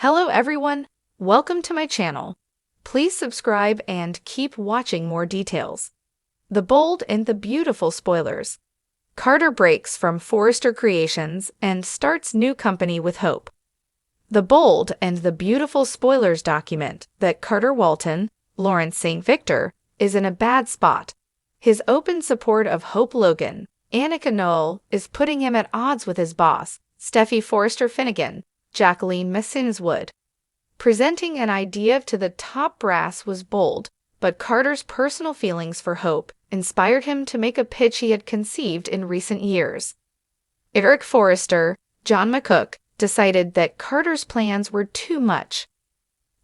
Hello everyone, welcome to my channel. Please subscribe and keep watching more details. The Bold and the Beautiful spoilers. Carter breaks from Forrester Creations and starts new company with hope. The Bold and the Beautiful spoilers document that Carter Walton, Lawrence St. Victor, is in a bad spot. His open support of Hope Logan, Annika Noel, is putting him at odds with his boss, Steffi Forrester Finnegan, Jacqueline Messinswood. Presenting an idea to the top brass was bold, but Carter's personal feelings for Hope inspired him to make a pitch he had conceived in recent years. Eric Forrester, John McCook, decided that Carter's plans were too much.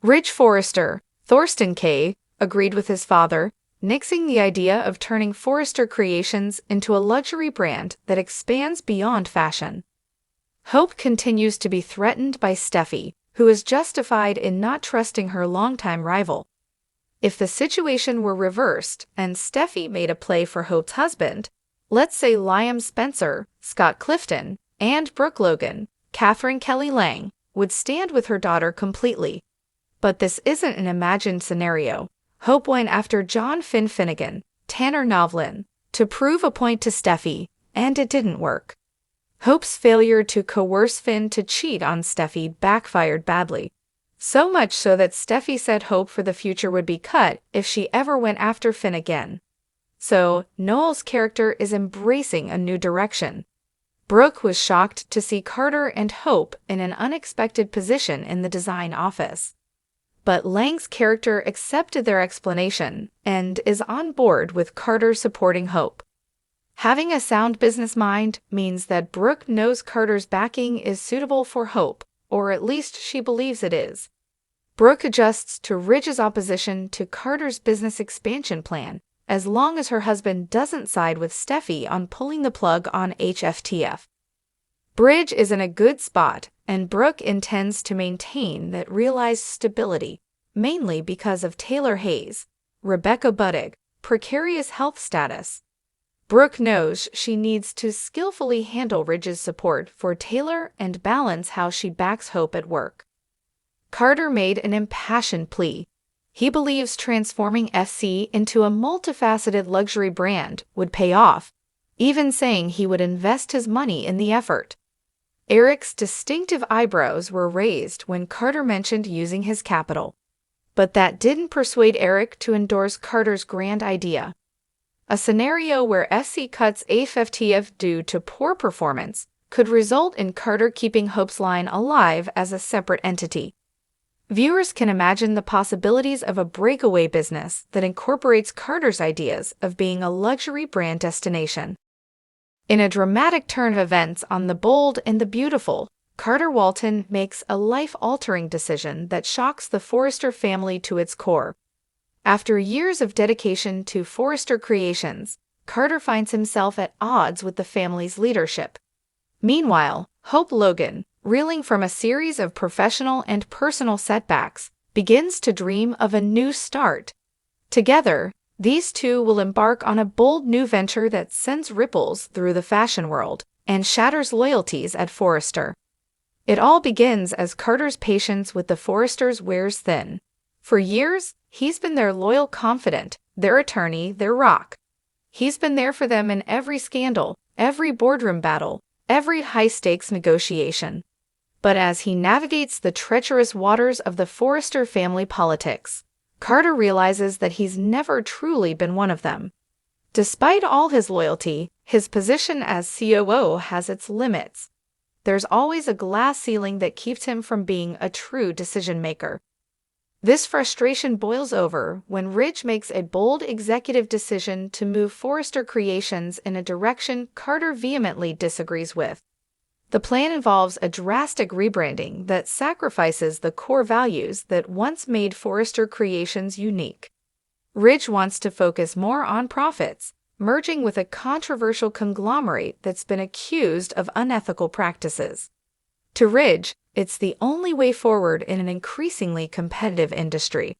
Ridge Forrester, Thorsten Kaye, agreed with his father, nixing the idea of turning Forrester Creations into a luxury brand that expands beyond fashion. Hope continues to be threatened by Steffi, who is justified in not trusting her longtime rival. If the situation were reversed and Steffi made a play for Hope's husband, let's say Liam Spencer, Scott Clifton, and Brooke Logan, Catherine Kelly Lang, would stand with her daughter completely. But this isn't an imagined scenario. Hope went after John Finn Finnegan, Tanner Novlin, to prove a point to Steffi, and it didn't work. Hope's failure to coerce Finn to cheat on Steffi backfired badly. So much so that Steffi said Hope for the future would be cut if she ever went after Finn again. So, Noel's character is embracing a new direction. Brooke was shocked to see Carter and Hope in an unexpected position in the design office. But Lang's character accepted their explanation and is on board with Carter supporting Hope. Having a sound business mind means that Brooke knows Carter's backing is suitable for Hope, or at least she believes it is. Brooke adjusts to Ridge's opposition to Carter's business expansion plan, as long as her husband doesn't side with Steffi on pulling the plug on HFTF. Ridge is in a good spot, and Brooke intends to maintain that realized stability, mainly because of Taylor Hayes, Rebecca Buddig, precarious health status. Brooke knows she needs to skillfully handle Ridge's support for Taylor and balance how she backs Hope at work. Carter made an impassioned plea. He believes transforming FC into a multifaceted luxury brand would pay off, even saying he would invest his money in the effort. Eric's distinctive eyebrows were raised when Carter mentioned using his capital. But that didn't persuade Eric to endorse Carter's grand idea. A scenario where FC cuts HFTF due to poor performance could result in Carter keeping Hope's line alive as a separate entity. Viewers can imagine the possibilities of a breakaway business that incorporates Carter's ideas of being a luxury brand destination. In a dramatic turn of events on The Bold and the Beautiful, Carter Walton makes a life-altering decision that shocks the Forrester family to its core. After years of dedication to Forrester Creations, Carter finds himself at odds with the family's leadership. Meanwhile, Hope Logan, reeling from a series of professional and personal setbacks, begins to dream of a new start. Together, these two will embark on a bold new venture that sends ripples through the fashion world and shatters loyalties at Forrester. It all begins as Carter's patience with the Forresters wears thin. For years, he's been their loyal confidant, their attorney, their rock. He's been there for them in every scandal, every boardroom battle, every high-stakes negotiation. But as he navigates the treacherous waters of the Forrester family politics, Carter realizes that he's never truly been one of them. Despite all his loyalty, his position as COO has its limits. There's always a glass ceiling that keeps him from being a true decision-maker. This frustration boils over when Ridge makes a bold executive decision to move Forrester Creations in a direction Carter vehemently disagrees with. The plan involves a drastic rebranding that sacrifices the core values that once made Forrester Creations unique. Ridge wants to focus more on profits, merging with a controversial conglomerate that's been accused of unethical practices. To Ridge, it's the only way forward in an increasingly competitive industry.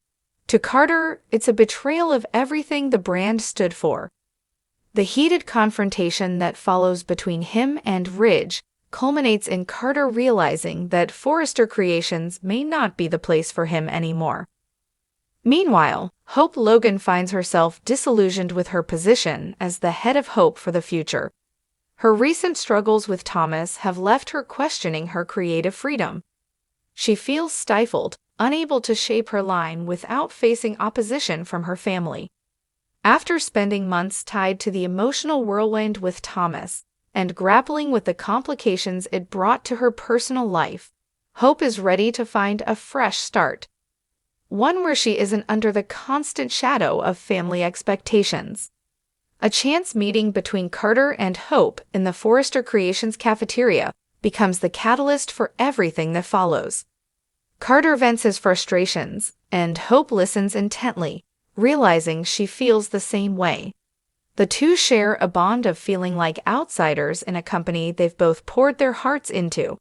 To Carter, it's a betrayal of everything the brand stood for. The heated confrontation that follows between him and Ridge culminates in Carter realizing that Forrester Creations may not be the place for him anymore. Meanwhile, Hope Logan finds herself disillusioned with her position as the head of Hope for the future. Her recent struggles with Thomas have left her questioning her creative freedom. She feels stifled, unable to shape her line without facing opposition from her family. After spending months tied to the emotional whirlwind with Thomas and grappling with the complications it brought to her personal life, Hope is ready to find a fresh start. One where she isn't under the constant shadow of family expectations. A chance meeting between Carter and Hope in the Forrester Creations cafeteria becomes the catalyst for everything that follows. Carter vents his frustrations, and Hope listens intently, realizing she feels the same way. The two share a bond of feeling like outsiders in a company they've both poured their hearts into.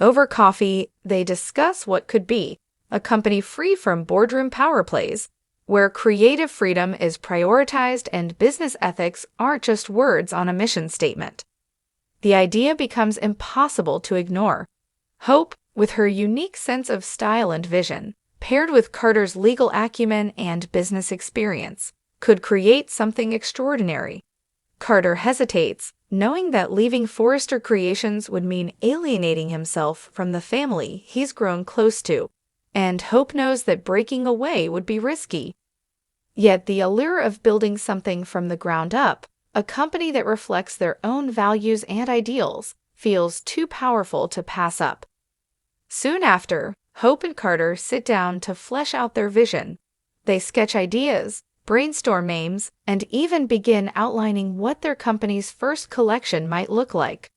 Over coffee, they discuss what could be a company free from boardroom power plays, where creative freedom is prioritized and business ethics aren't just words on a mission statement. The idea becomes impossible to ignore. Hope, with her unique sense of style and vision, paired with Carter's legal acumen and business experience, could create something extraordinary. Carter hesitates, knowing that leaving Forrester Creations would mean alienating himself from the family he's grown close to, and Hope knows that breaking away would be risky. Yet the allure of building something from the ground up, a company that reflects their own values and ideals, feels too powerful to pass up. Soon after, Hope and Carter sit down to flesh out their vision. They sketch ideas, brainstorm names, and even begin outlining what their company's first collection might look like.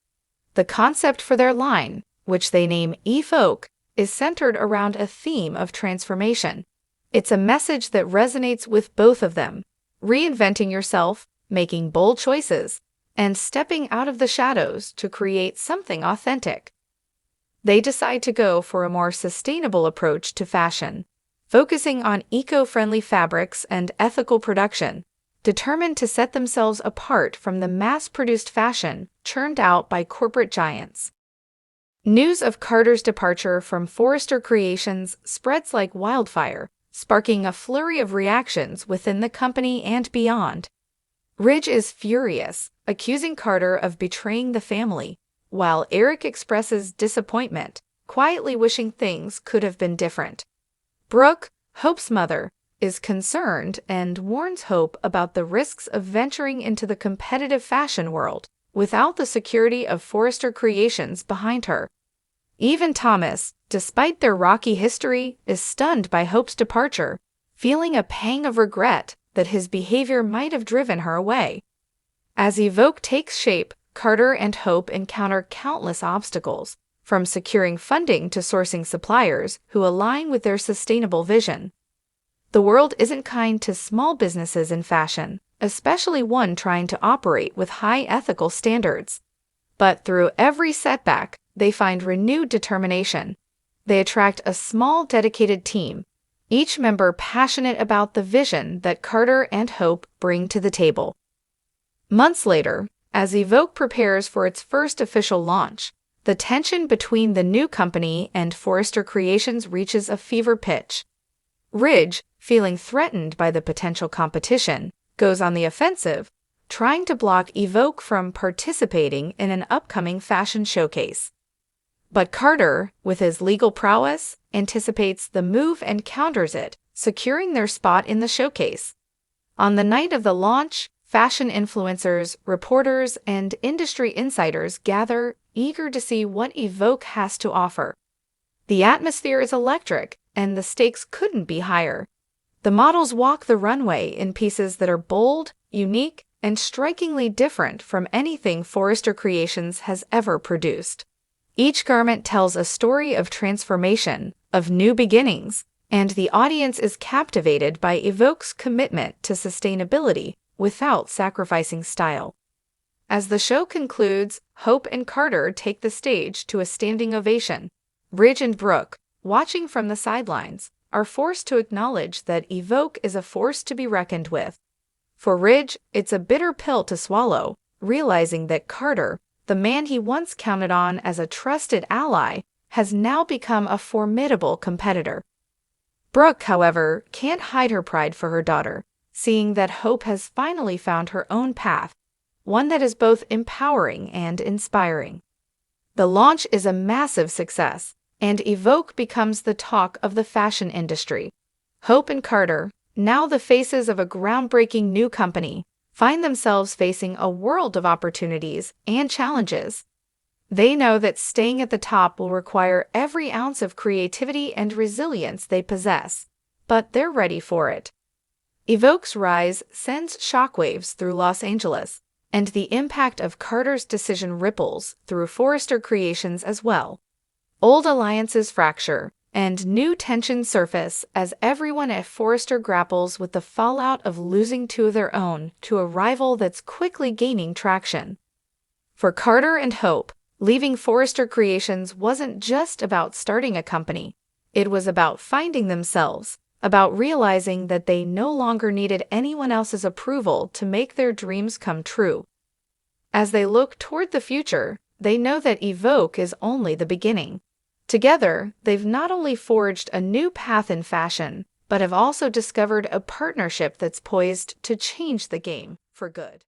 The concept for their line, which they name Evoke, is centered around a theme of transformation. It's a message that resonates with both of them, reinventing yourself, making bold choices, and stepping out of the shadows to create something authentic. They decide to go for a more sustainable approach to fashion, focusing on eco-friendly fabrics and ethical production, determined to set themselves apart from the mass-produced fashion churned out by corporate giants. News of Carter's departure from Forrester Creations spreads like wildfire, sparking a flurry of reactions within the company and beyond. Ridge is furious, accusing Carter of betraying the family, while Eric expresses disappointment, quietly wishing things could have been different. Brooke, Hope's mother, is concerned and warns Hope about the risks of venturing into the competitive fashion world without the security of Forrester Creations behind her. Even Thomas, despite their rocky history, is stunned by Hope's departure, feeling a pang of regret that his behavior might have driven her away. As Evoke takes shape, Carter and Hope encounter countless obstacles, from securing funding to sourcing suppliers who align with their sustainable vision. The world isn't kind to small businesses in fashion, especially one trying to operate with high ethical standards. But through every setback, they find renewed determination. They attract a small, dedicated team, each member passionate about the vision that Carter and Hope bring to the table. Months later, as Evoke prepares for its first official launch, the tension between the new company and Forrester Creations reaches a fever pitch. Ridge, feeling threatened by the potential competition, goes on the offensive, trying to block Evoke from participating in an upcoming fashion showcase. But Carter, with his legal prowess, anticipates the move and counters it, securing their spot in the showcase. On the night of the launch, fashion influencers, reporters, and industry insiders gather, eager to see what Evoke has to offer. The atmosphere is electric, and the stakes couldn't be higher. The models walk the runway in pieces that are bold, unique, and strikingly different from anything Forrester Creations has ever produced. Each garment tells a story of transformation, of new beginnings, and the audience is captivated by Evoke's commitment to sustainability without sacrificing style. As the show concludes, Hope and Carter take the stage to a standing ovation. Ridge and Brooke, watching from the sidelines, are forced to acknowledge that Evoke is a force to be reckoned with. For Ridge, it's a bitter pill to swallow, realizing that Carter, the man he once counted on as a trusted ally has now become a formidable competitor. Brooke, however, can't hide her pride for her daughter, seeing that Hope has finally found her own path, one that is both empowering and inspiring. The launch is a massive success, and Evoke becomes the talk of the fashion industry. Hope and Carter, now the faces of a groundbreaking new company, find themselves facing a world of opportunities and challenges. They know that staying at the top will require every ounce of creativity and resilience they possess, but they're ready for it. Evoke's rise sends shockwaves through Los Angeles, and the impact of Carter's decision ripples through Forrester Creations as well. Old alliances fracture, and new tensions surface as everyone at Forrester grapples with the fallout of losing two of their own to a rival that's quickly gaining traction. For Carter and Hope, leaving Forrester Creations wasn't just about starting a company. It was about finding themselves, about realizing that they no longer needed anyone else's approval to make their dreams come true. As they look toward the future, they know that Evoke is only the beginning. Together, they've not only forged a new path in fashion, but have also discovered a partnership that's poised to change the game for good.